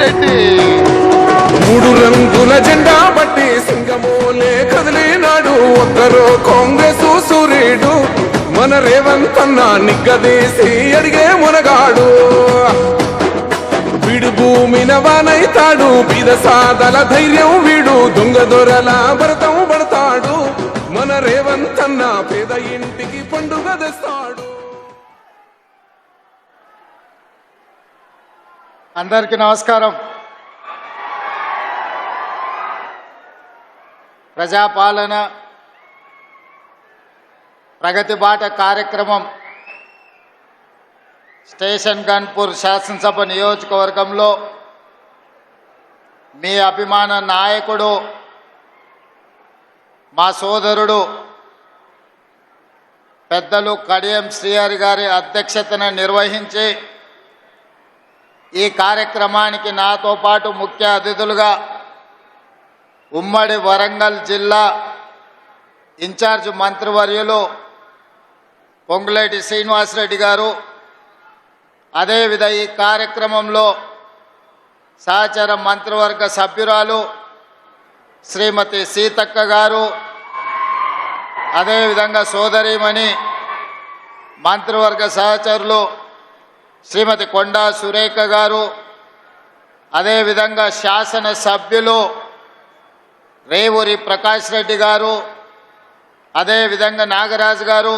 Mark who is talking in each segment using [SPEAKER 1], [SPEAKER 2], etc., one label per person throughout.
[SPEAKER 1] రెడ్డి.
[SPEAKER 2] మూడు రంగుల జెండా బట్టి సింగమోలే కదిలినాడు ఒక్కరో కాంగ్రెస్ సూర్యుడు మన రేవంత్ అన్న నిగ్గదీసి అడిగే మునగాడు. వీడు భూమిన వానైతాడు బీద సాదల ధైర్యం వీడు దొంగ దొరల భరతం పడతాడు మన రేవంత్ అన్న పేద ఇంటికి పండుగ తెస్తాడు.
[SPEAKER 1] అందరికీ నమస్కారం. ప్రజాపాలన ప్రగతి బాట కార్యక్రమం స్టేషన్ గన్పూర్ శాసనసభ నియోజకవర్గంలో మీ అభిమాన నాయకుడు మా సోదరుడు పెద్దలు కడియం శ్రీహరి గారి అధ్యక్షతన నిర్వహించి ఈ కార్యక్రమానికి నాతో పాటు ముఖ్య అతిథులుగా ఉమ్మడి వరంగల్ జిల్లా ఇన్ఛార్జ్ మంత్రివర్యులు పొంగులేటి శ్రీనివాసరెడ్డి గారు, అదేవిధంగా ఈ కార్యక్రమంలో సహచర మంత్రివర్గ సభ్యురాలు శ్రీమతి సీతక్క గారు, అదేవిధంగా సోదరీమణి మంత్రివర్గ సహచరులు శ్రీమతి కొండా సురేఖ గారు, అదేవిధంగా శాసన సభ్యులు రేవూరి ప్రకాష్ రెడ్డి గారు, అదేవిధంగా నాగరాజు గారు,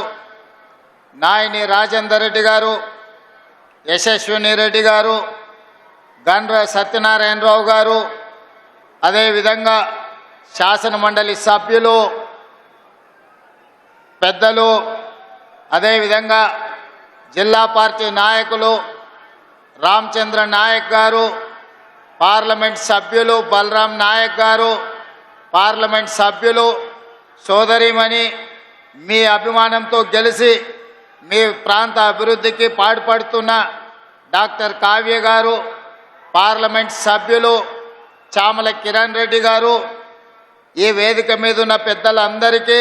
[SPEAKER 1] నాయని రాజేందర్ రెడ్డి గారు, యశస్విని రెడ్డి గారు, గండ్ర సత్యనారాయణరావు గారు, అదేవిధంగా శాసన మండలి సభ్యులు పెద్దలు, అదేవిధంగా జిల్లా పార్టీ నాయకులు రామచంద్ర నాయక్ గారు, పార్లమెంట్ సభ్యులు బలరాం నాయక్ గారు, పార్లమెంట్ సభ్యులు సోదరిమణి మీ అభిమానంతో గెలిచి మీ ప్రాంత అభివృద్ధికి పాటుపడుతున్న డాక్టర్ కావ్య గారు, పార్లమెంట్ సభ్యులు చామల కిరణ్ రెడ్డి గారు, ఈ వేదిక మీద ఉన్న పెద్దలందరికీ,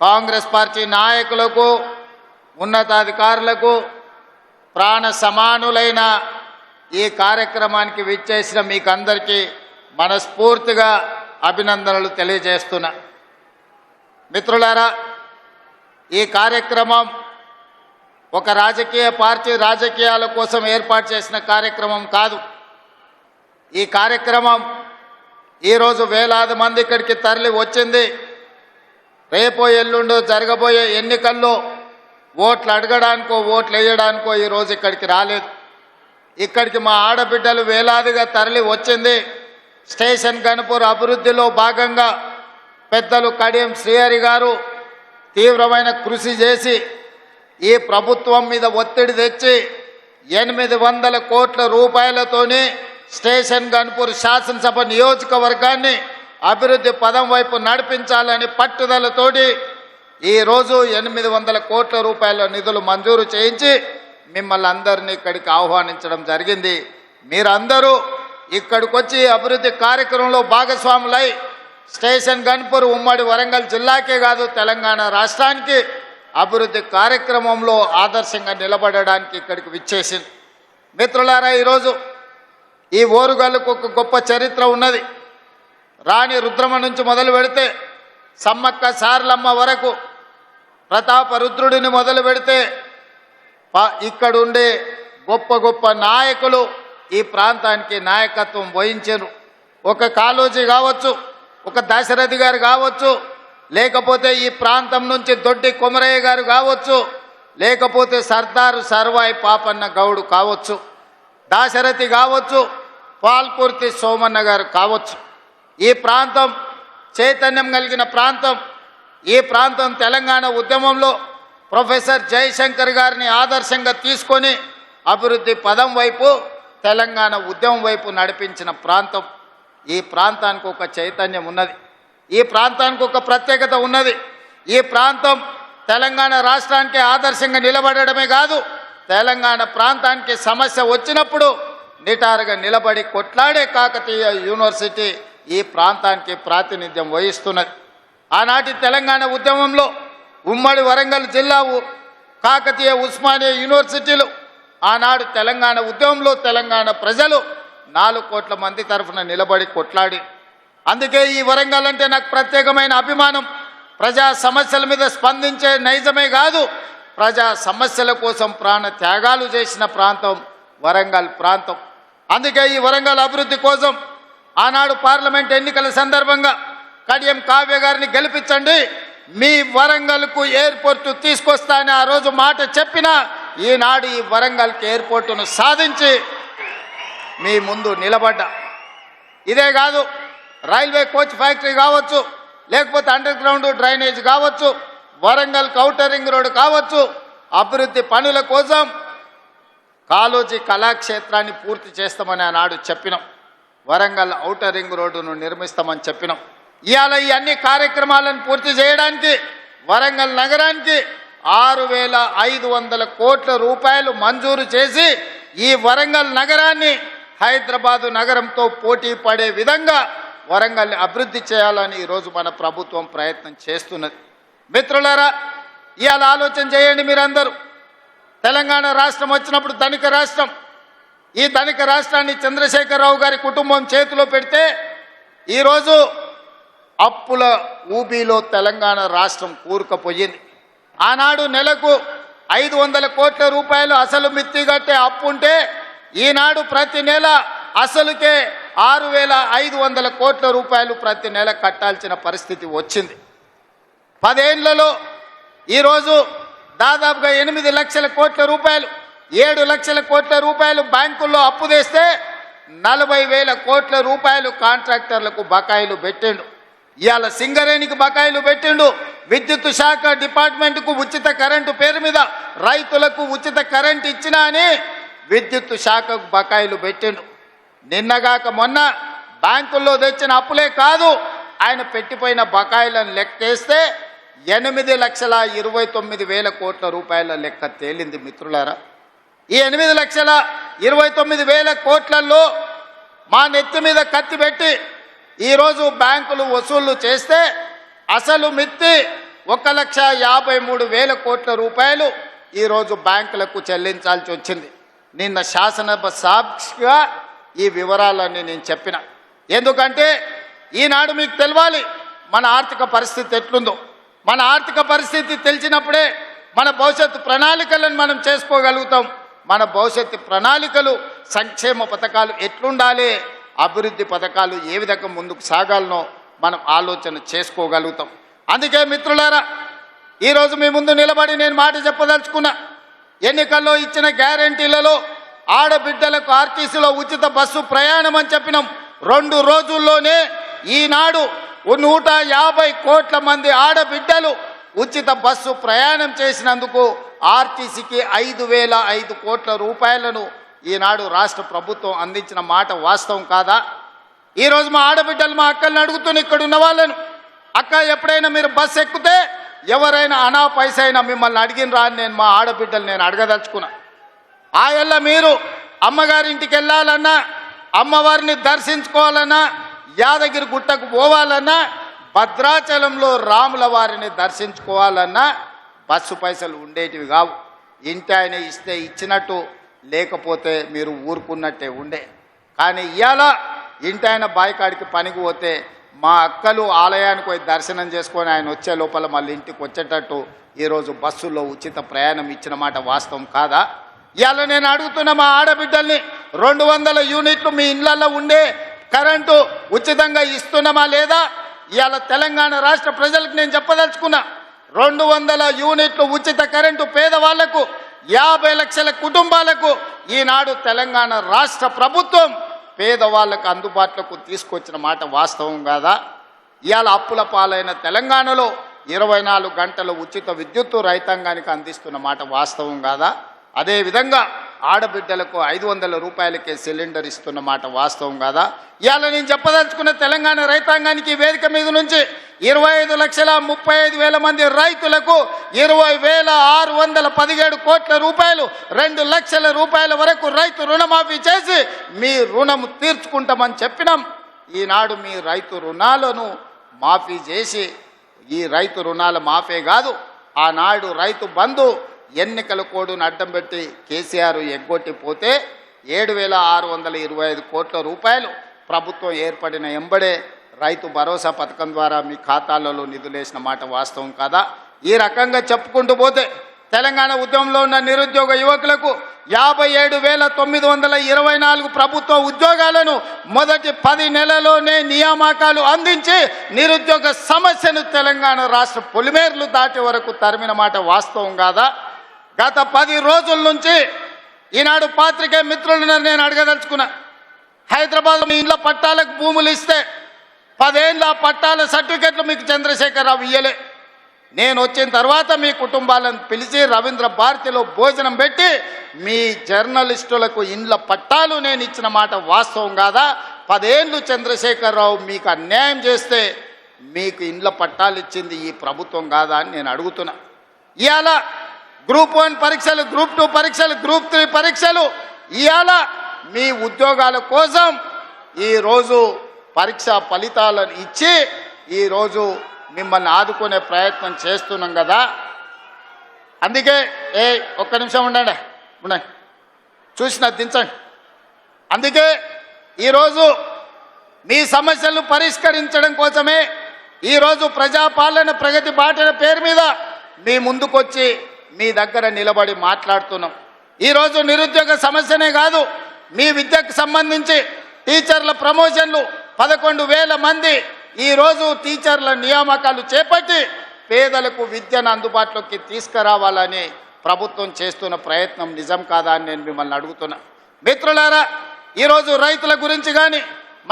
[SPEAKER 1] కాంగ్రెస్ పార్టీ నాయకులకు, ఉన్నతాధికారులకు, ప్రాణ సమానులైన ఈ కార్యక్రమానికి విచ్చేసిన మీకు అందరికీ మనస్ఫూర్తిగా అభినందనలు తెలియజేస్తున్నా. మిత్రులారా, ఈ కార్యక్రమం ఒక రాజకీయ పార్టీ రాజకీయాల కోసం ఏర్పాటు చేసిన కార్యక్రమం కాదు. ఈ కార్యక్రమం ఈరోజు వేలాది మంది ఇక్కడికి తరలి వచ్చింది. రేపో ఎల్లుండో జరగబోయే ఎన్నికల్లో ఓట్లు అడగడానికో ఓట్లు వేయడానికో ఈరోజు ఇక్కడికి రాలేదు. ఇక్కడికి మా ఆడబిడ్డలు వేలాదిగా తరలి వచ్చింది. స్టేషన్ గన్పూర్ అభివృద్ధిలో భాగంగా పెద్దలు కడియం శ్రీహరి గారు తీవ్రమైన కృషి చేసి ఈ ప్రభుత్వం మీద ఒత్తిడి తెచ్చి 800 కోట్ల రూపాయలతోని స్టేషన్ గన్పూర్ శాసనసభ నియోజకవర్గాన్ని అభివృద్ధి పదం వైపు నడిపించాలని పట్టుదలతోటి ఈరోజు 800 కోట్ల రూపాయల నిధులు మంజూరు చేయించి మిమ్మల్ని అందరినీ ఇక్కడికి ఆహ్వానించడం జరిగింది. మీరందరూ ఇక్కడికి వచ్చి అభివృద్ధి కార్యక్రమంలో భాగస్వాములై స్టేషన్ గన్పూర్ ఉమ్మడి వరంగల్ జిల్లాకే కాదు తెలంగాణ రాష్ట్రానికి అభివృద్ధి కార్యక్రమంలో ఆదర్శంగా నిలబడడానికి ఇక్కడికి విచ్చేసింది. మిత్రులారా, ఈరోజు ఈ ఓరుగల్లుకు ఒక గొప్ప చరిత్ర ఉన్నది. రాణి రుద్రమ నుంచి మొదలు పెడితే సమ్మక్క సారలమ్మ వరకు, ప్రతాప రుద్రుడిని మొదలు పెడితే ఇక్కడుండే గొప్ప గొప్ప నాయకులు ఈ ప్రాంతానికి నాయకత్వం వహించారు. ఒక కాళోజీ కావచ్చు, ఒక దశరథి గారు కావచ్చు, లేకపోతే ఈ ప్రాంతం నుంచి దొడ్డి కొమరయ్య గారు కావచ్చు, లేకపోతే సర్దారు సర్వాయి పాపన్న గౌడు కావచ్చు, దాశరథి కావచ్చు, పాల్కుర్తి సోమన్న గారు కావచ్చు. ఈ ప్రాంతం చైతన్యం కలిగిన ప్రాంతం. ఈ ప్రాంతం తెలంగాణ ఉద్యమంలో ప్రొఫెసర్ జయశంకర్ గారిని ఆదర్శంగా తీసుకొని అభివృద్ధి పదం వైపు తెలంగాణ ఉద్యమం వైపు నడిపించిన ప్రాంతం. ఈ ప్రాంతానికి ఒక చైతన్యం ఉన్నది. ఈ ప్రాంతానికి ఒక ప్రత్యేకత ఉన్నది. ఈ ప్రాంతం తెలంగాణ రాష్ట్రానికి ఆదర్శంగా నిలబడడమే కాదు, తెలంగాణ ప్రాంతానికి సమస్య వచ్చినప్పుడు నిటారుగా నిలబడి కొట్లాడే కాకతీయ యూనివర్సిటీ ఈ ప్రాంతానికి ప్రాతినిధ్యం వహిస్తున్నది. ఆనాటి తెలంగాణ ఉద్యమంలో ఉమ్మడి వరంగల్ జిల్లా కాకతీయ ఉస్మానియా యూనివర్సిటీలు ఆనాడు తెలంగాణ ఉద్యమంలో తెలంగాణ ప్రజలు 4 కోట్ల మంది తరఫున నిలబడి కొట్లాడి. అందుకే ఈ వరంగల్ అంటే నాకు ప్రత్యేకమైన అభిమానం. ప్రజా సమస్యల మీద స్పందించే నైజమే కాదు, ప్రజా సమస్యల కోసం ప్రాణ త్యాగాలు చేసిన ప్రాంతం వరంగల్ ప్రాంతం. అందుకే ఈ వరంగల్ అభివృద్ధి కోసం ఆనాడు పార్లమెంట్ ఎన్నికల సందర్భంగా కడియం కావ్య గారిని గెలిపించండి, మీ వరంగల్కు ఎయిర్పోర్టు తీసుకొస్తా అని ఆ రోజు మాట చెప్పిన ఈనాడు ఈ వరంగల్కి ఎయిర్పోర్టును సాధించి మీ ముందు నిలబడ్డా. ఇదే కాదు, రైల్వే కోచ్ ఫ్యాక్టరీ కావచ్చు, లేకపోతే అండర్ గ్రౌండ్ డ్రైనేజ్ కావచ్చు, వరంగల్ ఔటర్ రింగ్ రోడ్ కావచ్చు, అభివృద్ధి పనుల కోసం కాళోజీ కళాక్షేత్రాన్ని పూర్తి చేస్తామని ఆనాడు చెప్పినాం. వరంగల్ ఔటర్ రింగ్ రోడ్డును నిర్మిస్తామని చెప్పినాం. ఇవాళ ఈ అన్ని కార్యక్రమాలను పూర్తి చేయడానికి వరంగల్ నగరానికి 6,500 కోట్ల రూపాయలు మంజూరు చేసి ఈ వరంగల్ నగరాన్ని హైదరాబాదు నగరంతో పోటీ పడే విధంగా వరంగల్ని అభివృద్ధి చేయాలని ఈరోజు మన ప్రభుత్వం ప్రయత్నం చేస్తున్నది. మిత్రులారా, ఇవాళ ఆలోచన చేయండి మీరందరూ. తెలంగాణ రాష్ట్రం వచ్చినప్పుడు ధనిక రాష్ట్రం, ఈ ధనిక రాష్ట్రాన్ని చంద్రశేఖరరావు గారి కుటుంబం చేతిలో పెడితే ఈరోజు అప్పుల ఊబీలో తెలంగాణ రాష్ట్రం కూరుకుపోయింది. ఆనాడు నెలకు 500 కోట్ల రూపాయలు అసలు మిత్తి కట్టే అప్పు ఉంటే ఈనాడు ప్రతి నెల అసలుకే 6,500 కోట్ల రూపాయలు ప్రతి నెల కట్టాల్సిన పరిస్థితి వచ్చింది. 10 ఏళ్లలో ఈరోజు దాదాపుగా 8 లక్షల కోట్ల రూపాయలు, 7 లక్షల కోట్ల రూపాయలు బ్యాంకుల్లో అప్పు తెస్తే 40,000 కోట్ల రూపాయలు కాంట్రాక్టర్లకు బకాయిలు పెట్టిండు. ఇవాళ సింగరేణికి బకాయిలు పెట్టిండు. విద్యుత్ శాఖ డిపార్ట్మెంట్కు ఉచిత కరెంటు పేరు మీద రైతులకు ఉచిత కరెంటు ఇచ్చినా అని విద్యుత్ శాఖకు బకాయిలు పెట్టిండు. నిన్నగాక మొన్న బ్యాంకుల్లో తెచ్చిన అప్పులే కాదు, ఆయన పెట్టిపోయిన బకాయిలను లెక్కేస్తే 8,29,000 కోట్ల రూపాయల లెక్క తేలింది. మిత్రులారా, ఈ 8,29,000 కోట్లలో మా నెత్తి మీద కత్తి పెట్టి ఈరోజు బ్యాంకులు వసూళ్లు చేస్తే అసలు మిత్తి 1,53,000 కోట్ల రూపాయలు ఈరోజు బ్యాంకులకు చెల్లించాల్సి వచ్చింది. నిన్న శాసనసభ సాక్షిగా ఈ వివరాలన్నీ నేను చెప్పిన. ఎందుకంటే ఈనాడు మీకు తెలవాలి మన ఆర్థిక పరిస్థితి ఎట్లుందో. మన ఆర్థిక పరిస్థితి తెలిసినప్పుడే మన భవిష్యత్తు ప్రణాళికలను మనం చేసుకోగలుగుతాం. మన భవిష్యత్తు ప్రణాళికలు, సంక్షేమ పథకాలు ఎట్లుండాలి, అభివృద్ధి పథకాలు ఏ విధంగా ముందుకు సాగాలనో మనం ఆలోచన చేసుకోగలుగుతాం. అందుకే మిత్రులారా, ఈరోజు మీ ముందు నిలబడి నేను మాట చెప్పదలుచుకున్నా. ఎన్నికల్లో ఇచ్చిన గ్యారంటీలలో ఆడబిడ్డలకు ఆర్టీసీలో ఉచిత బస్సు ప్రయాణం అని చెప్పినాం. 2 రోజుల్లోనే ఈనాడు 150 కోట్ల మంది ఆడబిడ్డలు ఉచిత బస్సు ప్రయాణం చేసినందుకు ఆర్టీసీకి 5,005 కోట్ల రూపాయలను ఈనాడు రాష్ట్ర ప్రభుత్వం అందించిన మాట వాస్తవం కాదా? ఈరోజు మా ఆడబిడ్డలు, మా అక్కల్ని అడుగుతున్న ఇక్కడ ఉన్న వాళ్ళను, అక్క ఎప్పుడైనా మీరు బస్సు ఎక్కితే ఎవరైనా అనా పైసైనా మిమ్మల్ని అడిగినరా అని నేను మా ఆడబిడ్డలు నేను అడగదలుచుకున్నా. ఆయల్ల మీరు అమ్మగారింటికి వెళ్ళాలన్నా, అమ్మవారిని దర్శించుకోవాలన్నా, యాదగిరి గుట్టకు పోవాలన్నా, భద్రాచలంలో రాముల వారిని దర్శించుకోవాలన్నా బస్సు పైసలు ఉండేటివి కావు. ఇంటి ఆయన ఇస్తే ఇచ్చినట్టు, లేకపోతే మీరు ఊరుకున్నట్టే ఉండే. కానీ ఇవాళ ఇంటి ఆయన బాయికాడికి పనికి పోతే మా అక్కలు ఆలయానికి పోయి దర్శనం చేసుకొని ఆయన వచ్చే లోపల మళ్ళీ ఇంటికి వచ్చేటట్టు ఈరోజు బస్సుల్లో ఉచిత ప్రయాణం ఇచ్చిన మాట వాస్తవం కాదా? ఇవాళ నేను అడుగుతున్న మా ఆడబిడ్డల్ని, 200 యూనిట్లు మీ ఇళ్లలో ఉండే కరెంటు ఉచితంగా ఇస్తున్నామా లేదా? ఇవాళ తెలంగాణ రాష్ట్ర ప్రజలకు నేను చెప్పదలుచుకున్నా, 200 యూనిట్లు ఉచిత కరెంటు పేదవాళ్లకు, 50 లక్షల కుటుంబాలకు ఈనాడు తెలంగాణ రాష్ట్ర ప్రభుత్వం పేదవాళ్లకు అందుబాటులోకి తీసుకొచ్చిన మాట వాస్తవం కాదా? ఇవాళ అప్పుల పాలైన తెలంగాణలో 24 గంటల ఉచిత విద్యుత్తు రైతాంగానికి అందిస్తున్న మాట వాస్తవం కాదా? అదేవిధంగా ఆడబిడ్డలకు 500 రూపాయలకే సిలిండర్ ఇస్తున్న మాట వాస్తవం కాదా? ఇవాళ నేను చెప్పదలుచుకున్న తెలంగాణ రైతాంగానికి వేదిక మీద నుంచి 25,35,000 మంది రైతులకు 20,617 కోట్ల రూపాయలు, 2 లక్షల రూపాయల వరకు రైతు రుణమాఫీ చేసి మీ రుణం తీర్చుకుంటామని చెప్పినాం. ఈనాడు మీ రైతు రుణాలను మాఫీ చేసి, ఈ రైతు రుణాల మాఫీ కాదు, ఆనాడు రైతు బంధు ఎన్నికల కోడును అడ్డం పెట్టి కేసీఆర్ ఎగ్గొట్టిపోతే 7,625 కోట్ల రూపాయలు ప్రభుత్వం ఏర్పడిన ఎంబడే రైతు భరోసా పథకం ద్వారా మీ ఖాతాలలో నిధులేసిన మాట వాస్తవం కాదా? ఈ రకంగా చెప్పుకుంటూ పోతే తెలంగాణ ఉద్యమంలో ఉన్న నిరుద్యోగ యువకులకు 57,924 ప్రభుత్వ ఉద్యోగాలను మొదటి 10 నెలల్లోనే నియామకాలు అందించి నిరుద్యోగ సమస్యను తెలంగాణ రాష్ట్ర పొలిమేర్లు దాటే వరకు తరిమిన మాట వాస్తవం కాదా? గత 10 రోజుల నుంచి ఈనాడు పాత్రికేయ మిత్రులను నేను అడగదలుచుకున్నా. హైదరాబాద్ మీ ఇళ్ళ పట్టాలకు భూములు ఇస్తే 10 ఏళ్ళ పట్టాల సర్టిఫికెట్లు మీకు చంద్రశేఖరరావు ఇయ్యలే. నేను వచ్చిన తర్వాత మీ కుటుంబాలను పిలిచి రవీంద్ర భారతిలో భోజనం పెట్టి మీ జర్నలిస్టులకు ఇండ్ల పట్టాలు నేను ఇచ్చిన మాట వాస్తవం కాదా? 10 ఏళ్ళు చంద్రశేఖరరావు మీకు అన్యాయం చేస్తే మీకు ఇండ్ల పట్టాలు ఇచ్చింది ఈ ప్రభుత్వం కాదా అని నేను అడుగుతున్నా. ఇవాళ గ్రూప్ 1 పరీక్షలు, గ్రూప్ 2 పరీక్షలు, గ్రూప్ 3 పరీక్షలు ఇవాళ మీ ఉద్యోగాల కోసం ఈరోజు పరీక్ష ఫలితాలను ఇచ్చి ఈరోజు మిమ్మల్ని ఆదుకునే ప్రయత్నం చేస్తున్నాం కదా. అందుకే ఒక్క నిమిషం ఉండండి చూసిన దించండి. అందుకే ఈరోజు మీ సమస్యలను పరిష్కరించడం కోసమే ఈరోజు ప్రజాపాలన ప్రగతి బాటల పేరు మీద మీ ముందుకొచ్చి మీ దగ్గర నిలబడి మాట్లాడుతున్నాం. ఈరోజు నిరుద్యోగ సమస్యనే కాదు, మీ విద్యకు సంబంధించి టీచర్ల ప్రమోషన్లు 11,000 మంది ఈరోజు టీచర్ల నియామకాలు చేపట్టి పేదలకు విద్యను అందుబాటులోకి తీసుకురావాలని ప్రభుత్వం చేస్తున్న ప్రయత్నం నిజం కాదా అని నేను మిమ్మల్ని అడుగుతున్నా. మిత్రులారా, ఈరోజు రైతుల గురించి కానీ,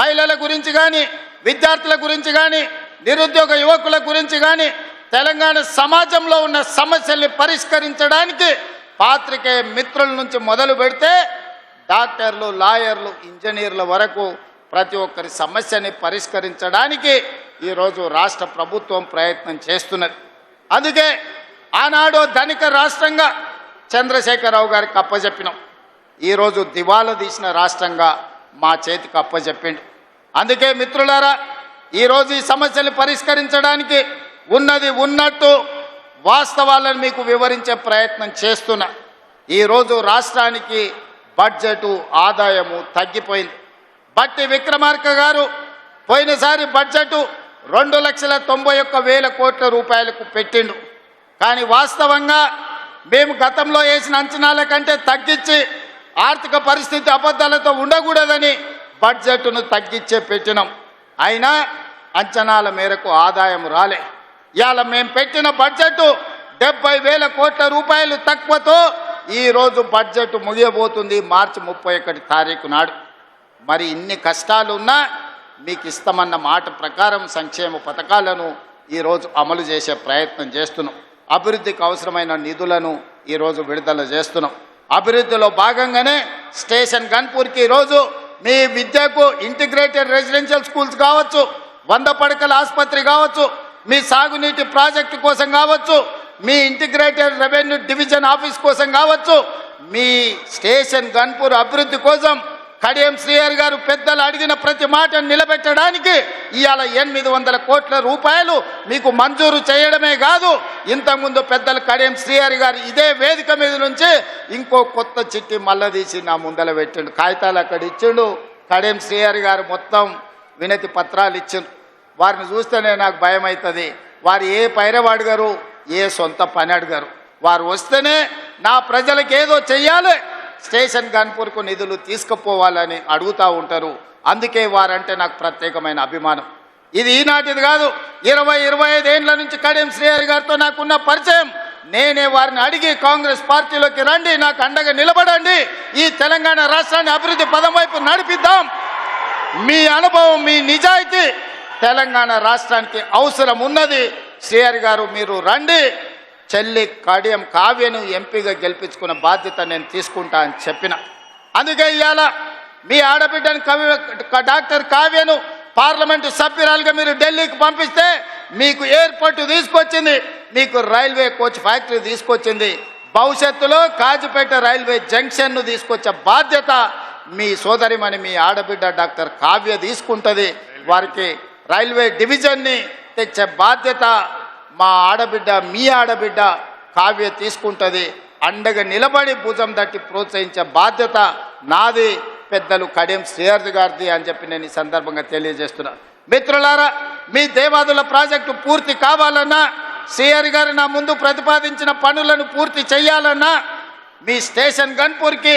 [SPEAKER 1] మహిళల గురించి కానీ, విద్యార్థుల గురించి కానీ, నిరుద్యోగ యువకుల గురించి కానీ, తెలంగాణ సమాజంలో ఉన్న సమస్యల్ని పరిష్కరించడానికి పాత్రికేయ మిత్రుల నుంచి మొదలు పెడితే డాక్టర్లు, లాయర్లు, ఇంజనీర్ల వరకు ప్రతి ఒక్కరి సమస్యని పరిష్కరించడానికి ఈరోజు రాష్ట్ర ప్రభుత్వం ప్రయత్నం చేస్తున్నది. అందుకే ఆనాడు ధనిక రాష్ట్రంగా చంద్రశేఖరరావు గారికి అప్పచెప్పినాం. ఈరోజు దివాలా తీసిన రాష్ట్రంగా మా చేతికి అప్పచెప్పిండు. అందుకే మిత్రులారా, ఈరోజు ఈ సమస్యలు పరిష్కరించడానికి ఉన్నది ఉన్నట్టు వాస్తవాలను మీకు వివరించే ప్రయత్నం చేస్తున్నా. ఈరోజు రాష్ట్రానికి బడ్జెటు ఆదాయము తగ్గిపోయింది. బట్టి విక్రమార్క గారు పోయినసారి బడ్జెట్ 2,91,000 కోట్ల రూపాయలకు పెట్టిండు. కానీ వాస్తవంగా మేము గతంలో వేసిన అంచనాల కంటే తగ్గించి ఆర్థిక పరిస్థితి అబద్ధాలతో ఉండకూడదని బడ్జెట్ను తగ్గించే పెట్టినాం. అయినా అంచనాల మేరకు ఆదాయం రాలే. ఇవాళ మేము పెట్టిన బడ్జెట్ 70,000 కోట్ల రూపాయలు తక్కువతో ఈరోజు బడ్జెట్ ముగియబోతుంది మార్చి 31 తారీఖు నాడు. మరి ఇన్ని కష్టాలున్నా మీకు ఇస్తామన్న మాట ప్రకారం సంక్షేమ పథకాలను ఈరోజు అమలు చేసే ప్రయత్నం చేస్తున్నాం. అభివృద్ధికి అవసరమైన నిధులను ఈరోజు విడుదల చేస్తున్నాం. అభివృద్ధిలో భాగంగానే స్టేషన్ గన్పూర్కి ఈరోజు మీ విద్యకు ఇంటిగ్రేటెడ్ రెసిడెన్షియల్ స్కూల్స్ కావచ్చు, 100 పడకల ఆసుపత్రి కావచ్చు, మీ సాగునీటి ప్రాజెక్టు కోసం కావచ్చు, మీ ఇంటిగ్రేటెడ్ రెవెన్యూ డివిజన్ ఆఫీస్ కోసం కావచ్చు, మీ స్టేషన్ గన్పూర్ అభివృద్ధి కోసం కడియం శ్రీహరి గారు పెద్దలు అడిగిన ప్రతి మాటను నిలబెట్టడానికి ఇవాళ 800 కోట్ల రూపాయలు మీకు మంజూరు చేయడమే కాదు, ఇంతకుముందు పెద్దలు కడియం శ్రీహరి గారు ఇదే వేదిక మీద నుంచి ఇంకో కొత్త చిట్టి మళ్ళా తీసి నా ముందల పెట్టిండు. కాగితాలు అక్కడ ఇచ్చిండు. కడియం శ్రీహరి గారు మొత్తం వినతి పత్రాలు ఇచ్చిండు. వారిని చూస్తేనే నాకు భయం అవుతుంది. వారు ఏ పైరవ అడిగారు, ఏ సొంత పని అడిగారు. వారు వస్తేనే నా ప్రజలకు ఏదో చెయ్యాలి, స్టేషన్ గన్పూర్కు నిధులు తీసుకుపోవాలని అడుగుతూ ఉంటారు. అందుకే వారంటే నాకు ప్రత్యేకమైన అభిమానం. ఇది ఈనాటిది కాదు, 20-25 ఏళ్ల నుంచి కడియం శ్రీహరి గారితో నాకున్న పరిచయం. నేనే వారిని అడిగి కాంగ్రెస్ పార్టీలోకి రండి, నాకు అండగా నిలబడండి, ఈ తెలంగాణ రాష్ట్రాన్ని అభివృద్ధి పదం వైపు నడిపిద్దాం, మీ అనుభవం, మీ నిజాయితీ తెలంగాణ రాష్ట్రానికి అవసరం ఉన్నది, శ్రీహరి గారు మీరు రండి, చెల్లి కడియం కావ్యను ఎంపీగా గెలిపించుకున్న బాధ్యత నేను తీసుకుంటా అని చెప్పిన. అందుకే ఇవాళ మీ ఆడబిడ్డను డాక్టర్ కావ్యను పార్లమెంటు సభ్యురాలుగా మీరు ఢిల్లీకి పంపిస్తే మీకు ఎయిర్పోర్ట్ తీసుకొచ్చింది, మీకు రైల్వే కోచ్ ఫ్యాక్టరీ తీసుకొచ్చింది, భవిష్యత్తులో కాజీపేట రైల్వే జంక్షన్ను తీసుకొచ్చే బాధ్యత మీ సోదరిమణి మీ ఆడబిడ్డ డాక్టర్ కావ్య తీసుకుంటుంది. వారికి రైల్వే డివిజన్ని తెచ్చే బాధ్యత మా ఆడబిడ్డ మీ ఆడబిడ్డ కావ్య తీసుకుంటుంది. అండగా నిలబడి భుజం తట్టి ప్రోత్సహించే బాధ్యత నాది పెద్దలు కడియం శ్రీహరి గారిది అని చెప్పి నేను ఈ సందర్భంగా తెలియజేస్తున్నా. మిత్రులారా, మీ దేవాదుల ప్రాజెక్టు పూర్తి కావాలన్నా, శ్రీహరి గారు నా ముందు ప్రతిపాదించిన పనులను పూర్తి చేయాలన్నా, మీ స్టేషన్ గన్పూర్కి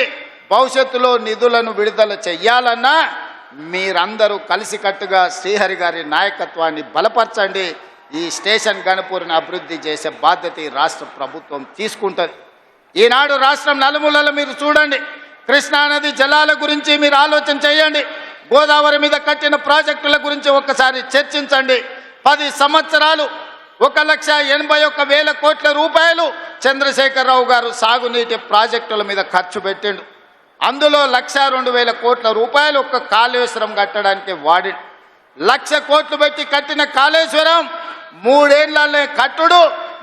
[SPEAKER 1] భవిష్యత్తులో నిధులను విడుదల చెయ్యాలన్నా మీరందరూ కలిసికట్టుగా శ్రీహరి గారి నాయకత్వాన్ని బలపరచండి. ఈ స్టేషన్ గన్పూర్ని అభివృద్ధి చేసే బాధ్యత ఈ రాష్ట్ర ప్రభుత్వం తీసుకుంటుంది. ఈనాడు రాష్ట్రం నలుమూలల మీరు చూడండి, కృష్ణానది జలాల గురించి మీరు ఆలోచన చేయండి. గోదావరి మీద కట్టిన ప్రాజెక్టుల గురించి ఒక్కసారి చర్చించండి. 10 సంవత్సరాలు 1,81,000 కోట్ల రూపాయలు చంద్రశేఖరరావు గారు సాగునీటి ప్రాజెక్టుల మీద ఖర్చు పెట్టిండు. అందులో 1,02,000 కోట్ల రూపాయలు ఒక్క కాళేశ్వరం కట్టడానికి వాడి. 1,00,000 కోట్లు పెట్టి కట్టిన కాళేశ్వరం 3 ఏళ్లనే కట్టుడు,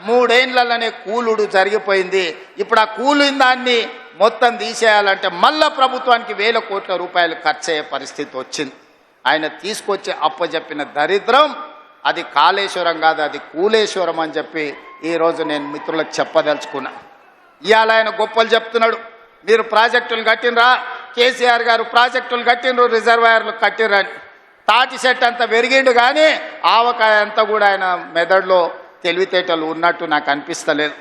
[SPEAKER 1] 3 ఏళ్లనే కూలుడు జరిగిపోయింది. ఇప్పుడు ఆ కూలిన దాన్ని మొత్తం తీసేయాలంటే మళ్ళా ప్రభుత్వానికి 1,000 కోట్ల రూపాయలు ఖర్చు అయ్యే పరిస్థితి వచ్చింది. ఆయన తీసుకొచ్చి అప్పచెప్పిన దరిద్రం అది కాళేశ్వరం కాదు, అది కూలేశ్వరం అని చెప్పి ఈరోజు నేను మిత్రులకు చెప్పదలుచుకున్నా. ఇవాళ ఆయన గొప్పలు చెప్తున్నాడు, మీరు ప్రాజెక్టులు కట్టినరా, కేసీఆర్ గారు ప్రాజెక్టులు కట్టినరు, రిజర్వాయర్లు కట్టినరని. తాటి చెట్టు అంతా పెరిగిండు కానీ ఆవకాయ అంతా కూడా ఆయన మెదడులో తెలివితేటలు ఉన్నట్టు నాకు అనిపిస్తలేదు.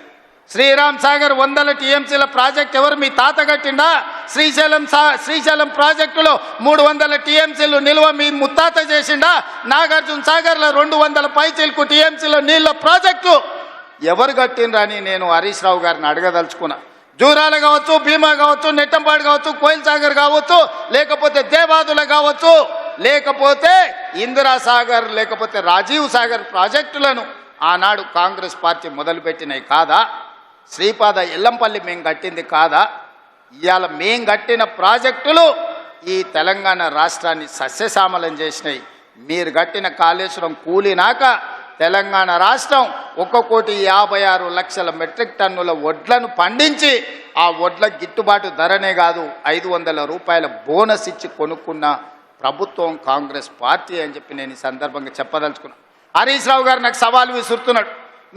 [SPEAKER 1] శ్రీరామ్ సాగర్ 100 టీఎంసీల ప్రాజెక్ట్ ఎవరు మీ తాత కట్టిండా? శ్రీశైలం ప్రాజెక్టులో 300 టీఎంసీలు నిల్వ మీ ముత్తాత చేసిండా? నాగార్జున సాగర్లో 200 పైచీలకు టీఎంసీల నీళ్ళ ప్రాజెక్టు ఎవరు కట్టిండ్రని నేను హరీష్ రావు గారిని అడగదలుచుకున్నా. జూరాల కావచ్చు, భీమా కావచ్చు, నెట్టంపాడు కావచ్చు, కోయిల్ సాగర్ కావచ్చు, లేకపోతే దేవాదుల కావచ్చు, లేకపోతే ఇందిరా సాగర్, లేకపోతే రాజీవ్ సాగర్ ప్రాజెక్టులను ఆనాడు కాంగ్రెస్ పార్టీ మొదలుపెట్టినవి కాదా? శ్రీపాద ఎల్లంపల్లి మేము కట్టింది కాదా? ఇవాళ మేం కట్టిన ప్రాజెక్టులు ఈ తెలంగాణ రాష్ట్రాన్ని సస్యశ్యామలం చేసినాయి. మీరు కట్టిన కాళేశ్వరం కూలినాక తెలంగాణ రాష్ట్రం 1,56,00,000 మెట్రిక్ టన్నుల వడ్లను పండించి ఆ వడ్ల గిట్టుబాటు ధరనే కాదు 500 రూపాయల బోనస్ ఇచ్చి కొనుక్కున్న ప్రభుత్వం కాంగ్రెస్ పార్టీ అని చెప్పి నేను ఈ సందర్భంగా చెప్పదలుచుకున్నాను. హరీష్ రావు గారు నాకు సవాల్ విసురుతున్నాడు,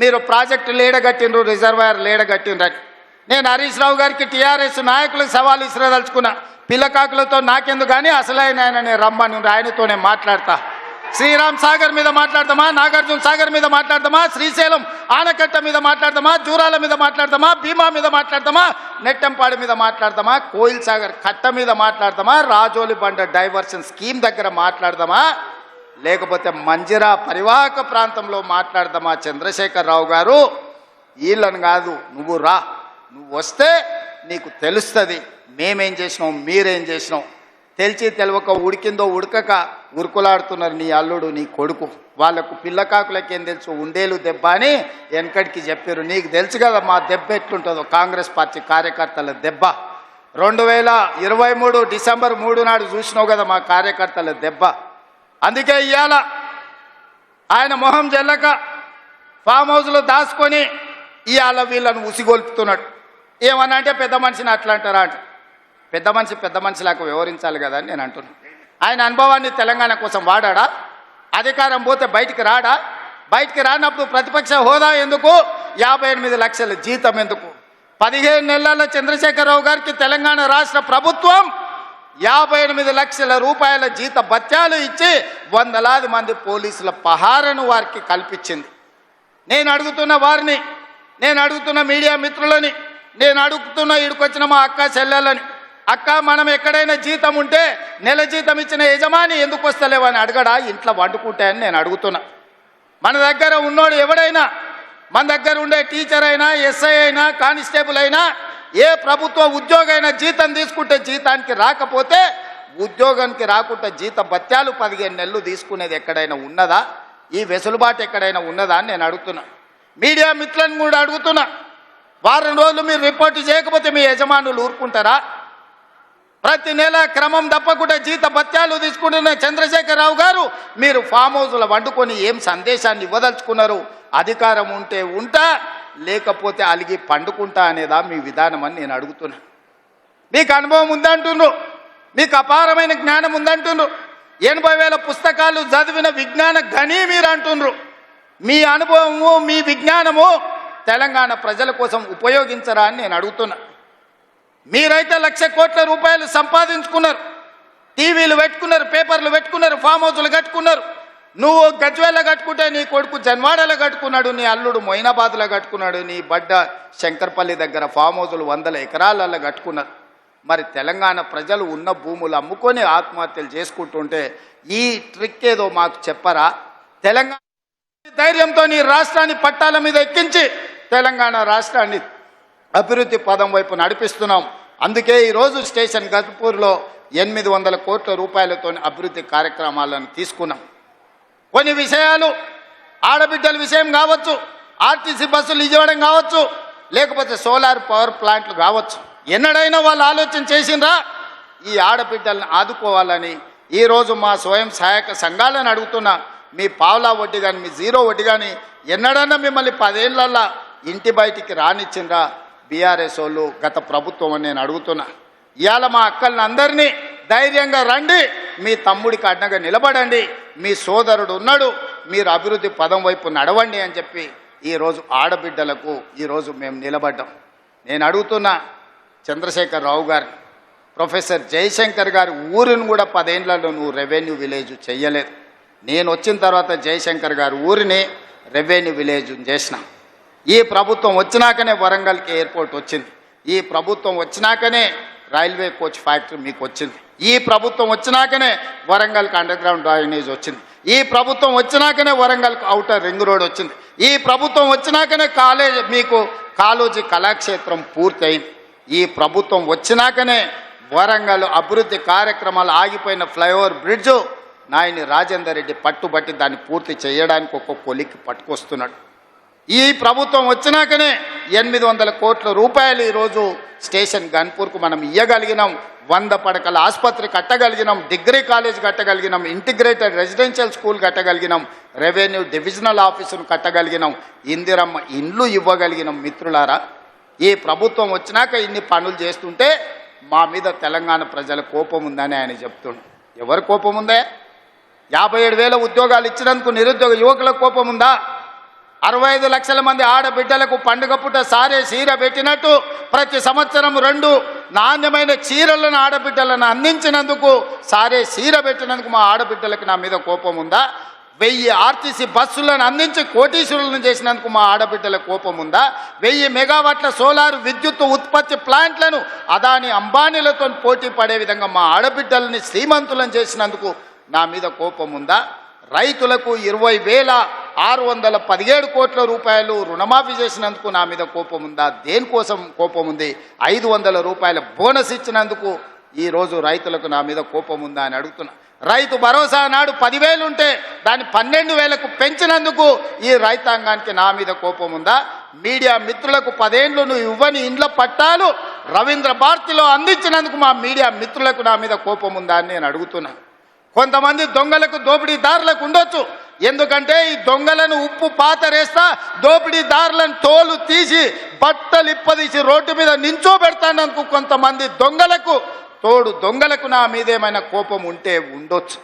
[SPEAKER 1] మీరు ప్రాజెక్టు లేడగట్టినరు, రిజర్వాయర్ లేడగట్టినరని. నేను హరీష్ రావు గారికి టీఆర్ఎస్ నాయకులకు సవాల్ విసిరదలుచుకున్నా. పిల్లకాకులతో నాకెందుకు కానీ అసలైన ఆయన రమ్మని ఆయనతోనే మాట్లాడతా. శ్రీరామ్ సాగర్ మీద మాట్లాడదామా, నాగార్జున సాగర్ మీద మాట్లాడదామా, శ్రీశైలం ఆనకట్ట మీద మాట్లాడదామా, జూరాల మీద మాట్లాడదామా, భీమా మీద మాట్లాడదామా, నెట్టంపాడు మీద మాట్లాడదామా, కోయిల్ సాగర్ కట్ట మీద మాట్లాడదామా, రాజోలి బండ డైవర్షన్ స్కీమ్ దగ్గర మాట్లాడదామా, లేకపోతే మంజిరా పరివాహక ప్రాంతంలో మాట్లాడదామా? చంద్రశేఖరరావు గారు వీళ్ళని కాదు, నువ్వు రా, నువ్వు వస్తే నీకు తెలుస్తుంది మేమేం చేసినాం, మీరేం చేసినాం. తెలిసి తెలవక ఉడికిందో ఉడకక ఉరుకులాడుతున్నారు నీ అల్లుడు, నీ కొడుకు. వాళ్లకు పిల్లకాకులకేం తెలుసు, ఉండేలు దెబ్బ అని వెనకడికి చెప్పారు. నీకు తెలుసు కదా మా దెబ్బ ఎట్లుంటుందో, కాంగ్రెస్ పార్టీ కార్యకర్తల దెబ్బ. 2023 డిసెంబర్ 3 నాడు చూసినావు కదా మా కార్యకర్తల దెబ్బ. అందుకే ఇవాళ ఆయన మొహం జల్లక ఫామ్ హౌస్లో దాచుకొని ఇవాళ వీళ్ళను ఉసిగొల్పుతున్నాడు. ఏమన్నా అంటే పెద్ద మనిషిని అట్లా అంటారా అంటే, పెద్ద మనిషిలాగా వ్యవహరించాలి కదా అని నేను అంటున్నాను. ఆయన అనుభవాన్ని తెలంగాణ కోసం వాడా? అధికారం పోతే బయటికి రాడా? బయటికి రానప్పుడు ప్రతిపక్ష హోదా ఎందుకు? 58 లక్షల జీతం ఎందుకు? 15 నెలల చంద్రశేఖరరావు గారికి తెలంగాణ రాష్ట్ర ప్రభుత్వం 58 లక్షల రూపాయల జీత భత్యాలు ఇచ్చి వందలాది మంది పోలీసుల పహారను వారికి కల్పించింది. నేను అడుగుతున్న వారిని, నేను అడుగుతున్న మీడియా మిత్రులని, నేను అడుగుతున్న ఈడుకొచ్చిన మా అక్క చెల్లెలని, అక్క మనం ఎక్కడైనా జీతం ఉంటే నెల జీతం ఇచ్చిన యజమాని ఎందుకు వస్తలేవని అడగడా? ఇంట్లో వండుకుంటాయని నేను అడుగుతున్నా. మన దగ్గర ఉన్నోడు ఎవడైనా, మన దగ్గర ఉండే టీచర్ అయినా, ఎస్ఐ అయినా, కానిస్టేబుల్ అయినా, ఏ ప్రభుత్వ ఉద్యోగైనా జీతం తీసుకుంటే జీతానికి రాకపోతే ఉద్యోగానికి రాకుండా జీత భత్యాలు 15 నెలలు తీసుకునేది ఎక్కడైనా ఉన్నదా? ఈ వెసులుబాటు ఎక్కడైనా ఉన్నదా అని నేను అడుగుతున్నా. మీడియా మిత్రులను కూడా అడుగుతున్నా, వారం రోజులు మీరు రిపోర్టు చేయకపోతే మీ యజమానులు ఊరుకుంటారా? ప్రతి నెల క్రమం తప్పకుండా జీత భత్యాలు తీసుకుంటున్న చంద్రశేఖరరావు గారు మీరు ఫామ్ హౌస్లో వండుకొని ఏం సందేశాన్ని ఇవ్వదలుచుకున్నారు? అధికారం ఉంటే ఉంటా, లేకపోతే అలిగి పండుకుంటా అనేదా మీ విధానం అని నేను అడుగుతున్నా. మీకు అనుభవం ఉందంటుండ్రు, మీకు అపారమైన జ్ఞానం ఉందంటుండ్రు, 80,000 పుస్తకాలు చదివిన విజ్ఞాన గని మీరు అంటుండ్రు. మీ అనుభవము, మీ విజ్ఞానము తెలంగాణ ప్రజల కోసం ఉపయోగించరా అని నేను అడుగుతున్నా. మీరైతే 1,00,000 కోట్ల రూపాయలు సంపాదించుకున్నారు, టీవీలు పెట్టుకున్నారు, పేపర్లు పెట్టుకున్నారు, ఫామ్ హౌస్లు కట్టుకున్నారు. నువ్వు గజ్వేల్లో కట్టుకుంటే నీ కొడుకు జన్వాడలో కట్టుకున్నాడు, నీ అల్లుడు మొయినాబాద్లో కట్టుకున్నాడు, నీ బడ్డ శంకర్పల్లి దగ్గర ఫామ్ హౌస్లు 100 ఎకరాలలో కట్టుకున్నారు. మరి తెలంగాణ ప్రజలు ఉన్న భూములు అమ్ముకొని ఆత్మహత్యలు చేసుకుంటుంటే ఈ ట్రిక్ ఏదో మాకు చెప్పరా? తెలంగాణ ధైర్యంతో నీ రాష్ట్రాన్ని పట్టాల మీద ఎక్కించి తెలంగాణ రాష్ట్రాన్ని అభివృద్ధి పదం వైపు నడిపిస్తున్నాం. అందుకే ఈరోజు స్టేషన్ గజ్పూర్లో 800 కోట్ల రూపాయలతో అభివృద్ధి కార్యక్రమాలను తీసుకున్నాం. కొన్ని విషయాలు ఆడబిడ్డల విషయం కావచ్చు, ఆర్టీసీ బస్సులు ఇవ్వడం కావచ్చు, లేకపోతే సోలార్ పవర్ ప్లాంట్లు కావచ్చు, ఎన్నడైనా వాళ్ళు ఆలోచన చేసిండ్రా ఈ ఆడబిడ్డలను ఆదుకోవాలని? ఈరోజు మా స్వయం సహాయక సంఘాలను అడుగుతున్నా, మీ పావలా వడ్డీ కానీ మీ జీరో వడ్డీ కానీ ఎన్నడన్నా మిమ్మల్ని 10 ఏళ్ళల్లో ఇంటి బయటికి రానిచ్చిండ్రా బీఆర్ఎస్ వాళ్ళు, గత ప్రభుత్వం అని నేను అడుగుతున్నా. ఇవాళ మా అక్కల్ని అందరినీ ధైర్యంగా రండి, మీ తమ్ముడికి అడ్డగా నిలబడండి, మీ సోదరుడు ఉన్నాడు, మీరు అభివృద్ధి పదం వైపు నడవండి అని చెప్పి ఈరోజు ఆడబిడ్డలకు ఈరోజు మేము నిలబడ్డాం. నేను అడుగుతున్నా చంద్రశేఖర్ రావు గారు, ప్రొఫెసర్ జయశంకర్ గారు ఊరిని కూడా 10 ఏళ్లలో నువ్వు రెవెన్యూ విలేజ్ చెయ్యలేదు. నేను వచ్చిన తర్వాత జయశంకర్ గారు ఊరిని రెవెన్యూ విలేజ్ చేసిన. ఈ ప్రభుత్వం వచ్చినాకనే వరంగల్కి ఎయిర్పోర్ట్ వచ్చింది, ఈ ప్రభుత్వం వచ్చినాకనే రైల్వే కోచ్ ఫ్యాక్టరీ మీకు వచ్చింది, ఈ ప్రభుత్వం వచ్చినాకనే వరంగల్కి అండర్ గ్రౌండ్ డ్రైనేజ్ వచ్చింది, ఈ ప్రభుత్వం వచ్చినాకనే వరంగల్కి ఔటర్ రింగ్ రోడ్ వచ్చింది, ఈ ప్రభుత్వం వచ్చినాకనే మీకు కాళోజీ కళాక్షేత్రం పూర్తయింది, ఈ ప్రభుత్వం వచ్చినాకనే వరంగల్ అభివృద్ధి కార్యక్రమాలు ఆగిపోయిన ఫ్లైఓవర్ బ్రిడ్జు నాయని రాజేందర్ రెడ్డి పట్టుబట్టి దాన్ని పూర్తి చేయడానికి ఒక కొలిక్కి పట్టుకొస్తున్నాడు. ఈ ప్రభుత్వం వచ్చినాకనే 800 కోట్ల రూపాయలు ఈరోజు స్టేషన్ గన్పూర్కు మనం ఇవ్వగలిగినాం, 100 పడకల ఆసుపత్రి కట్టగలిగినాం, డిగ్రీ కాలేజ్ కట్టగలిగినాం, ఇంటిగ్రేటెడ్ రెసిడెన్షియల్ స్కూల్ కట్టగలిగినాం, రెవెన్యూ డివిజనల్ ఆఫీసును కట్టగలిగినాం, ఇందిరమ్మ ఇండ్లు ఇవ్వగలిగినాం. మిత్రులారా, ఈ ప్రభుత్వం వచ్చినాక ఇన్ని పనులు చేస్తుంటే మా మీద తెలంగాణ ప్రజల కోపం ఉందని ఆయన చెప్తుండు. ఎవరి కోపం ఉందే? 57,000 ఉద్యోగాలు ఇచ్చినందుకు నిరుద్యోగ యువకులకు కోపం ఉందా? 65 లక్షల మంది ఆడబిడ్డలకు పండుగ పూట సారే చీర పెట్టినట్టు ప్రతి సంవత్సరం 2 నాణ్యమైన చీరలను ఆడబిడ్డలను అందించినందుకు, సారే చీర పెట్టినందుకు మా ఆడబిడ్డలకు నా మీద కోపం ఉందా? 1000 ఆర్టీసీ బస్సులను అందించి కోటీశ్వరులను చేసినందుకు మా ఆడబిడ్డల కోపం ఉందా? 1000 మెగావాట్ల సోలార్ విద్యుత్ ఉత్పత్తి ప్లాంట్లను అదాని అంబానీలతో పోటీ పడే విధంగా మా ఆడబిడ్డలని శ్రీమంతులను చేసినందుకు నా మీద కోపం ఉందా? రైతులకు 20,617 కోట్ల రూపాయలు రుణమాఫీ చేసినందుకు నా మీద కోపం ఉందా? దేనికోసం కోపం ఉంది? 500 రూపాయల బోనస్ ఇచ్చినందుకు ఈరోజు రైతులకు నా మీద కోపం ఉందా అని అడుగుతున్నా. రైతు భరోసా నాడు 10,000 ఉంటే దాన్ని 12,000కు పెంచినందుకు ఈ రైతాంగానికి నా మీద కోపం ఉందా? మీడియా మిత్రులకు 10 ఏళ్ళు నువ్వు ఇవ్వని ఇండ్ల పట్టాలు రవీంద్ర భారతిలో అందించినందుకు మా మీడియా మిత్రులకు నా మీద కోపం ఉందా అని నేను అడుగుతున్నా. కొంతమంది దొంగలకు దోపిడీదారులకు ఉండొచ్చు, ఎందుకంటే ఈ దొంగలను ఉప్పు పాతరేస్తా దోపిడీదారులను తోలు తీసి బట్టలు ఇప్పదీసి రోడ్డు మీద నించోబెడతానందుకు కొంతమంది దొంగలకు నా మీద ఏమైనా కోపం ఉంటే ఉండొచ్చు.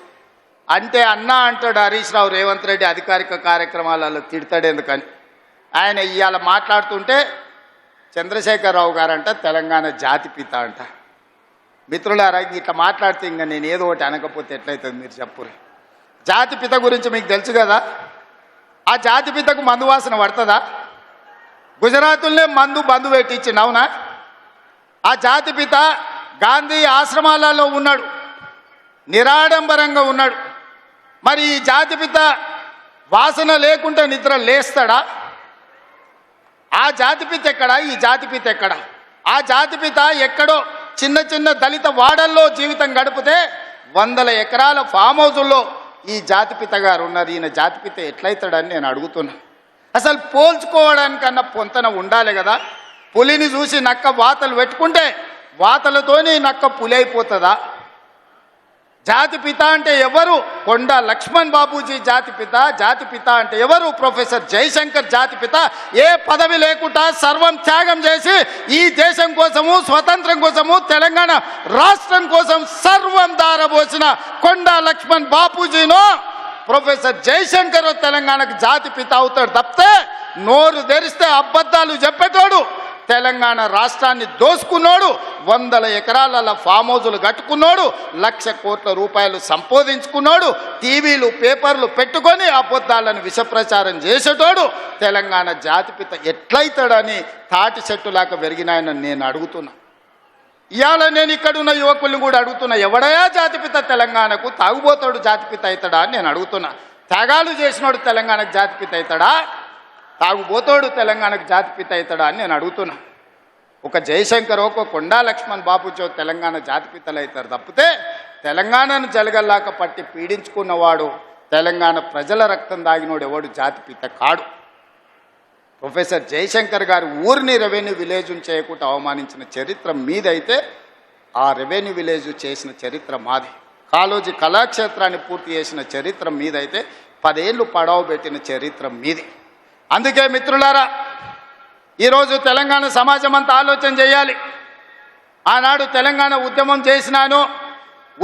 [SPEAKER 1] అంటే అన్నా అంటాడు హరీష్ రావు రేవంత్ రెడ్డి అధికారిక కార్యక్రమాలలో తిడతాడు ఎందుకని. ఆయన ఇవాళ మాట్లాడుతుంటే చంద్రశేఖరరావు గారంట తెలంగాణ జాతిపిత అంట. మిత్రులారా, ఇట్లా మాట్లాడితే ఇంకా నేను ఏదో ఒకటి అనకపోతే ఎట్లయితుంది మీరు చెప్పురు. జాతిపిత గురించి మీకు తెలుసు కదా, ఆ జాతిపితకు మందు వాసన పడుతుందా? గుజరాతుల్నే బంధు పెట్టించింది, అవునా? ఆ జాతిపిత గాంధీ ఆశ్రమాలలో ఉన్నాడు, నిరాడంబరంగా ఉన్నాడు. మరి ఈ జాతిపిత వాసన లేకుండా నిద్ర లేస్తాడా? ఆ జాతిపిత ఎక్కడా? ఈ జాతిపిత ఎక్కడా? ఆ జాతిపిత ఎక్కడో చిన్న చిన్న దళిత వాడల్లో జీవితం గడిపితే 100 ఎకరాల ఫామ్ హౌజుల్లో ఈ జాతిపిత గారు ఉన్నారు. ఈయన జాతిపిత ఎట్లయితాడని నేను అడుగుతున్నా. అసలు పోల్చుకోవడానికన్నా పొంతన ఉండాలి కదా. పులిని చూసి నక్క వాతలు పెట్టుకుంటే వాతలతోని నక్క పులి అయిపోతుందా? జాతిపిత అంటే ఎవరు? కొండా లక్ష్మణ్ బాబూజీ జాతిపిత అంటే ఎవరు? ప్రొఫెసర్ జయశంకర్ జాతిపిత. ఏ పదవి లేకుండా సర్వం త్యాగం చేసి ఈ దేశం కోసము, స్వతంత్రం కోసము, తెలంగాణ రాష్ట్రం కోసం సర్వం దారబోసిన కొండా లక్ష్మణ్ బాపూజీనో ప్రొఫెసర్ జయశంకర్ తెలంగాణకు జాతిపిత అవుతాడు తప్పితే నోరు తెరిస్తే అబద్ధాలు చెప్పేటోడు తెలంగాణ రాష్ట్రాన్ని దోసుకున్నాడు, 100 ఎకరాల ఫామ్ హౌజులు కట్టుకున్నాడు, 1,00,000 కోట్ల రూపాయలు సంపాదించుకున్నాడు, టీవీలు పేపర్లు పెట్టుకొని అబద్ధాలను విషప్రచారం చేసేటోడు తెలంగాణ జాతిపిత ఎట్లయితాడని తాటి చెట్టులాగా పెరిగినాయని నేను అడుగుతున్నా. ఇవాళ నేను ఇక్కడున్న యువకుల్ని కూడా అడుగుతున్నా, ఎవడయా జాతిపిత తెలంగాణకు? తాగుబోతాడు జాతిపిత అవుతాడా అని నేను అడుగుతున్నా. త్యాగాలు చేసినోడు తెలంగాణకు జాతిపిత అవుతాడా? తాగుబోతాడు తెలంగాణకు జాతిపిత అవుతాడా అని నేను అడుగుతున్నా. ఒక జయశంకర్, ఒక కొండా లక్ష్మణ్ బాబుచో తెలంగాణ జాతిపితలు అవుతారు తప్పితే తెలంగాణను జలగల్లాక పట్టి పీడించుకున్నవాడు, తెలంగాణ ప్రజల రక్తం దాగినోడు ఎవడు జాతిపిత కాడు. ప్రొఫెసర్ జయశంకర్ గారు ఊరిని రెవెన్యూ విలేజ్ చేయకుండా అవమానించిన చరిత్ర మీదైతే ఆ రెవెన్యూ విలేజ్ చేసిన చరిత్ర మాది. కాళోజీ కళాక్షేత్రాన్ని పూర్తి చేసిన చరిత్ర మీదైతే 10 ఏళ్ళు పడవ పెట్టిన చరిత్ర మీది. అందుకే మిత్రులారా, ఈరోజు తెలంగాణ సమాజం అంతా ఆలోచన చేయాలి. ఆనాడు తెలంగాణ ఉద్యమం చేసినాను,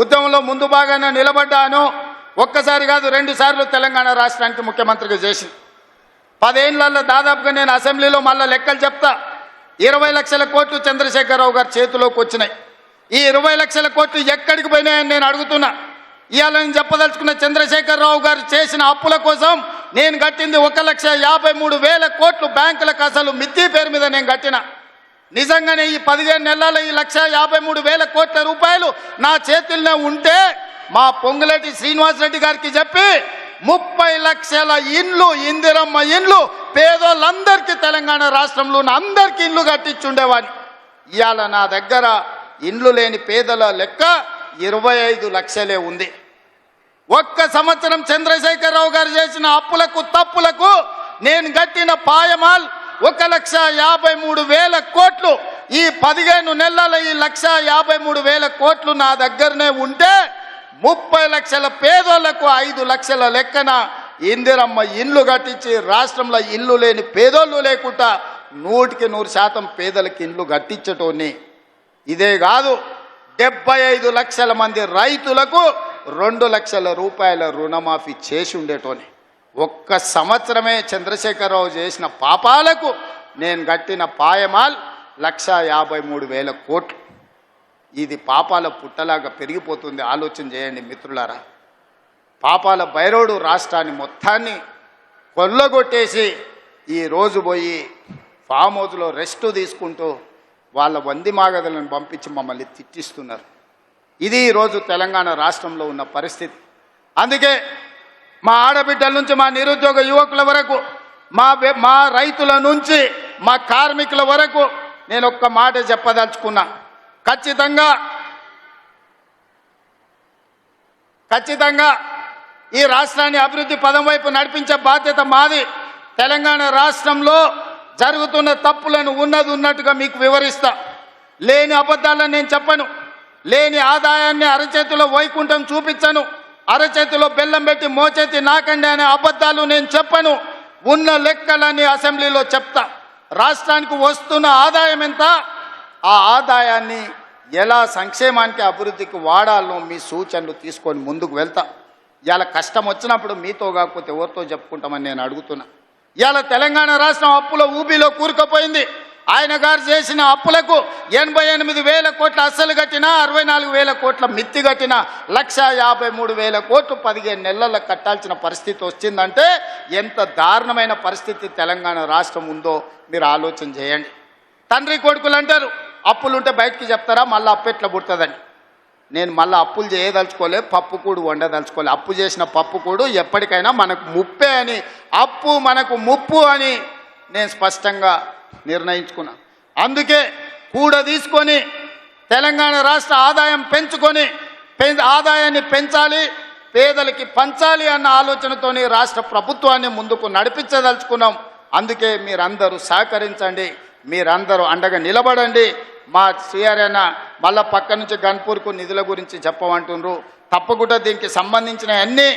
[SPEAKER 1] ఉద్యమంలో ముందు భాగాన నిలబడ్డాను. ఒక్కసారి కాదు 2 సార్లు తెలంగాణ రాష్ట్రానికి ముఖ్యమంత్రిగా చేసింది. 10 ఏళ్లలో దాదాపుగా నేను అసెంబ్లీలో మళ్ళీ లెక్కలు చెప్తా. 20 లక్షల కోట్లు చంద్రశేఖరరావు గారి చేతిలోకి వచ్చినాయి. ఈ 20 లక్షల కోట్లు ఎక్కడికి పోయినాయని నేను అడుగుతున్నా. ఇవాళ నేను చెప్పదలుచుకున్న, చంద్రశేఖరరావు గారు చేసిన అప్పుల కోసం నేను కట్టింది 1,53,000 కోట్లు బ్యాంకులకు అసలు మిత్తి పేరు మీద నేను కట్టిన. నిజంగానే ఈ 15 నెలల ఈ 1,53,000 కోట్ల రూపాయలు నా చేతుల్లో ఉంటే మా పొంగులేటి శ్రీనివాసరెడ్డి గారికి చెప్పి 30 లక్షల ఇండ్లు, ఇందిరమ్మ ఇండ్లు పేదోళ్ళందరికీ తెలంగాణ రాష్ట్రంలో అందరికీ ఇండ్లు కట్టించుండేవాడిని. ఇవాళ నా దగ్గర ఇండ్లు లేని పేదల లెక్క 25 లక్షలే ఉంది. ఒక్క సంవత్సరం చంద్రశేఖరరావు గారు చేసిన అప్పులకు తప్పులకు నేను కట్టిన పాయమాల్ 1,53,000 కోట్లు. ఈ 15 నెలల ఈ 1,53,000 కోట్లు నా దగ్గరనే ఉంటే 30 లక్షల పేదోళ్లకు 5 లక్షల లెక్కన ఇందిరమ్మ ఇండ్లు కట్టించి రాష్ట్రంలో ఇల్లు లేని పేదోళ్ళు లేకుండా 100% పేదలకు ఇండ్లు కట్టించటోని. ఇదే కాదు, 75 లక్షల మంది రైతులకు 2 లక్షల రూపాయల రుణమాఫీ చేసి ఉండేటోని. ఒక్క సంవత్సరమే చంద్రశేఖరరావు చేసిన పాపాలకు నేను కట్టిన పాయమాల్ 1,53,000 కోట్లు. ఇది పాపాల పుట్టలాగా పెరిగిపోతుంది. ఆలోచన చేయండి మిత్రులారా. పాపాల భైరవుడు రాష్ట్రాన్ని మొత్తాన్ని కొల్లగొట్టేసి ఈరోజు పోయి ఫామ్ హౌస్లో రెస్ట్ తీసుకుంటూ వాళ్ళ వంది మాగదులను పంపించి మమ్మల్ని తిట్టిస్తున్నారు. ఇది ఈరోజు తెలంగాణ రాష్ట్రంలో ఉన్న పరిస్థితి. అందుకే మా ఆడబిడ్డల నుంచి మా నిరుద్యోగ యువకుల వరకు, మా రైతుల నుంచి మా కార్మికుల వరకు నేను ఒక్క మాట చెప్పదలుచుకున్నా. ఖచ్చితంగా ఈ రాష్ట్రాన్ని అభివృద్ధి పదం వైపు నడిపించే బాధ్యత మాది. తెలంగాణ రాష్ట్రంలో జరుగుతున్న తప్పులను ఉన్నట్టుగా మీకు వివరిస్తా. లేని అబద్ధాలను నేను చెప్పను. లేని ఆదాయాన్ని అరచేతిలో వైకుంఠం చూపించను. అరచేతిలో బెల్లం పెట్టి మోచేతి నాకండి అనే అబద్ధాలు నేను చెప్పను. ఉన్న లెక్కలన్నీ అసెంబ్లీలో చెప్తా. రాష్ట్రానికి వస్తున్న ఆదాయం ఎంత, ఆ ఆదాయాన్ని ఎలా సంక్షేమానికి అభివృద్ధికి వాడాలో మీ సూచనలు తీసుకొని ముందుకు వెళ్తా. ఇవాళ కష్టం వచ్చినప్పుడు మీతో కాకపోతే ఎవరితో చెప్పుకుంటామని నేను అడుగుతున్నా. ఇవాళ తెలంగాణ రాష్ట్రం అప్పుల ఊబిలో కూరుకుపోయింది. ఆయన గారు చేసిన అప్పులకు 88,000 కోట్ల అస్సలు కట్టినా, 64,000 కోట్ల మిత్తి కట్టినా 1,53,000 కోట్లు 15 నెలల్లో కట్టాల్సిన పరిస్థితి వచ్చిందంటే ఎంత దారుణమైన పరిస్థితి తెలంగాణ రాష్ట్రం ఉందో మీరు ఆలోచన చేయండి. తండ్రి కొడుకులు అంటారు, అప్పులుంటే బయటికి చెప్తారా, మళ్ళీ అప్పు ఎట్లా పుడుతుందని. నేను మళ్ళీ అప్పులు చేయదలుచుకోలే, పప్పు కూడు వండదలుచుకోలే. అప్పు చేసిన పప్పు కూడు ఎప్పటికైనా మనకు ముప్పే అని, అప్పు మనకు ముప్పు అని నేను స్పష్టంగా నిర్ణయించుకున్నా. అందుకే తీసుకొని తెలంగాణ రాష్ట్ర ఆదాయం పెంచుకొని ఆదాయాన్ని పెంచాలి, పేదలకి పంచాలి అన్న ఆలోచనతోని రాష్ట్ర ప్రభుత్వాన్ని ముందుకు నడిపించదలుచుకున్నాం. అందుకే మీరందరూ సహకరించండి, మీరందరూ అండగా నిలబడండి. మా శ్రీహరన్న మళ్ళా పక్క నుంచి గన్పూర్కు నిధుల గురించి చెప్పమంటుండ్రు. తప్పకుండా దీనికి సంబంధించిన అన్నీ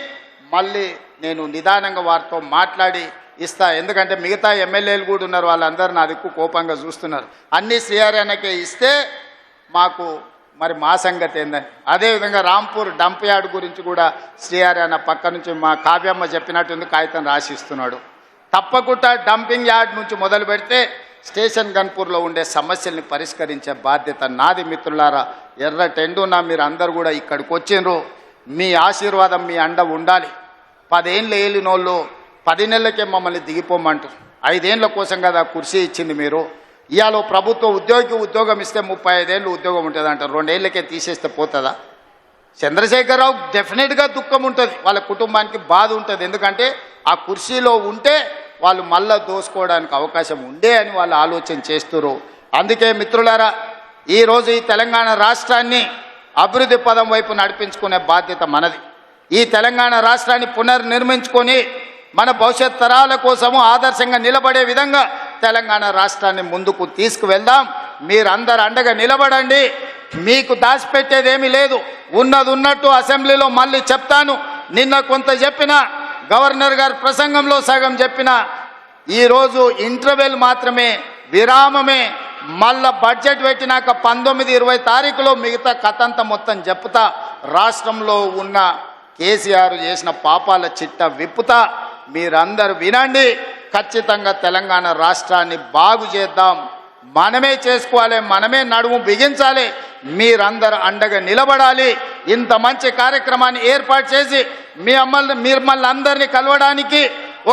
[SPEAKER 1] మళ్ళీ నేను నిదానంగా వారితో మాట్లాడి ఇస్తా. ఎందుకంటే మిగతా ఎమ్మెల్యేలు కూడా ఉన్నారు, వాళ్ళందరూ నా దిక్కు కోపంగా చూస్తున్నారు. అన్నీ శ్రీహరన్నకే ఇస్తే మాకు మరి మా సంగతి ఏందని. అదేవిధంగా రాంపూర్ డంప్ యార్డ్ గురించి కూడా శ్రీహరన్న పక్క నుంచి మా కావ్యమ్మ చెప్పినట్టుంది కాగితం రాసిస్తున్నాడు. తప్పకుండా డంపింగ్ యార్డ్ నుంచి మొదలు పెడితే స్టేషన్ గన్పూర్లో ఉండే సమస్యల్ని పరిష్కరించే బాధ్యత నాది. మిత్రులారా, ఎర్ర టెండున మీరు అందరు కూడా ఇక్కడికి వచ్చిండ్రు. మీ ఆశీర్వాదం, మీ అండ ఉండాలి. 10 ఏళ్ళు ఏలినోళ్ళు 10 నెలలకే మమ్మల్ని దిగిపోమంటారు. 5 ఏళ్ళ కోసం కదా కుర్చీ ఇచ్చింది మీరు. ఇవాళ ప్రభుత్వ ఉద్యోగం ఇస్తే 35 ఏళ్ళు ఉద్యోగం ఉంటుంది అంటారు. 2 ఏళ్ళకే తీసేస్తే పోతుందా? చంద్రశేఖరరావు డెఫినెట్గా దుఃఖం ఉంటుంది, వాళ్ళ కుటుంబానికి బాధ ఉంటుంది. ఎందుకంటే ఆ కుర్చీలో ఉంటే వాళ్ళు మళ్ళా దోసుకోవడానికి అవకాశం ఉండే అని వాళ్ళు ఆలోచన చేస్తున్నారు. అందుకే మిత్రులారా, ఈరోజు ఈ తెలంగాణ రాష్ట్రాన్ని అభివృద్ధి పదం వైపు నడిపించుకునే బాధ్యత మనది. ఈ తెలంగాణ రాష్ట్రాన్ని పునర్నిర్మించుకొని మన భవిష్యత్ తరాల కోసము ఆదర్శంగా నిలబడే విధంగా తెలంగాణ రాష్ట్రాన్ని ముందుకు తీసుకువెళ్దాం. మీరందరూ అండగా నిలబడండి. మీకు దాచిపెట్టేదేమీ లేదు. ఉన్నది ఉన్నట్టు అసెంబ్లీలో మళ్ళీ చెప్తాను. నిన్న కొంత చెప్పిన, గవర్నర్ గారి ప్రసంగంలో సగం చెప్పిన, ఈరోజు ఇంటర్వెల్ మాత్రమే, విరామమే. మళ్ళా బడ్జెట్ పెట్టినాక 19-20 తారీఖులో మిగతా కథంతా మొత్తం చెప్తా. రాష్ట్రంలో ఉన్న కేసీఆర్ చేసిన పాపాల చిట్ట విప్పుతా. మీరందరూ వినండి. ఖచ్చితంగా తెలంగాణ రాష్ట్రాన్ని బాగు చేద్దాం. మనమే చేసుకోవాలి, మనమే నడుము బిగించాలి. మీరందరూ అండగా నిలబడాలి. ఇంత మంచి కార్యక్రమాన్ని ఏర్పాటు చేసి మిమ్మల్ని అందరినీ కలవడానికి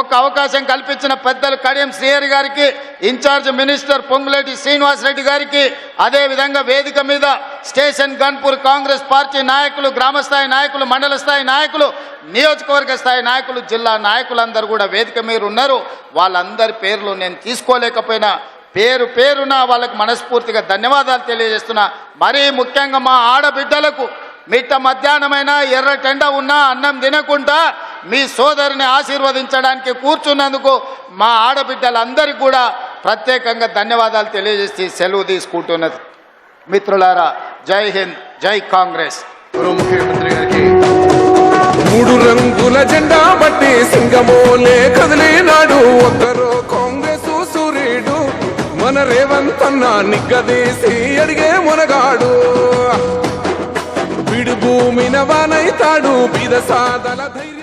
[SPEAKER 1] ఒక అవకాశం కల్పించిన పెద్దలు కడియం శ్రీహరి గారికి, ఇన్ఛార్జ్ మినిస్టర్ పొంగులేటి శ్రీనివాసరెడ్డి గారికి, అదేవిధంగా వేదిక మీద స్టేషన్ గన్పూర్ కాంగ్రెస్ పార్టీ నాయకులు, గ్రామస్థాయి నాయకులు, మండల స్థాయి నాయకులు, నియోజకవర్గ స్థాయి నాయకులు, జిల్లా నాయకులందరూ కూడా వేదిక మీద ఉన్నారు. వాళ్ళందరి పేర్లు నేను తీసుకోలేకపోయినా పేరున వాళ్ళకు మనస్ఫూర్తిగా ధన్యవాదాలు తెలియజేస్తున్నా. మరీ ముఖ్యంగా మా ఆడబిడ్డలకు మిట్ట మధ్యాహ్నమైన ఎర్ర టెండ ఉన్నా అన్నం తినకుండా మీ సోదరిని ఆశీర్వదించడానికి కూర్చున్నందుకు మా ఆడబిడ్డలందరికీ కూడా ప్రత్యేకంగా ధన్యవాదాలు తెలియజేసి సెలవు తీసుకుంటున్నది. మిత్రులారా, జై హింద్, జై కాంగ్రెస్.
[SPEAKER 2] ముఖ్యమంత్రి గారికి 3 రంగుల జెండా బట్టి సింగమోలే కదిలినాడు. ఒక్కరో కాంగ్రెస్ సూర్యుడు, మన రేవంత్ అన్న నిగ్గదీసి అడిగే మునగాడు. విడు భూమిన వానైతాడు, బీద సాదల ధైర్యం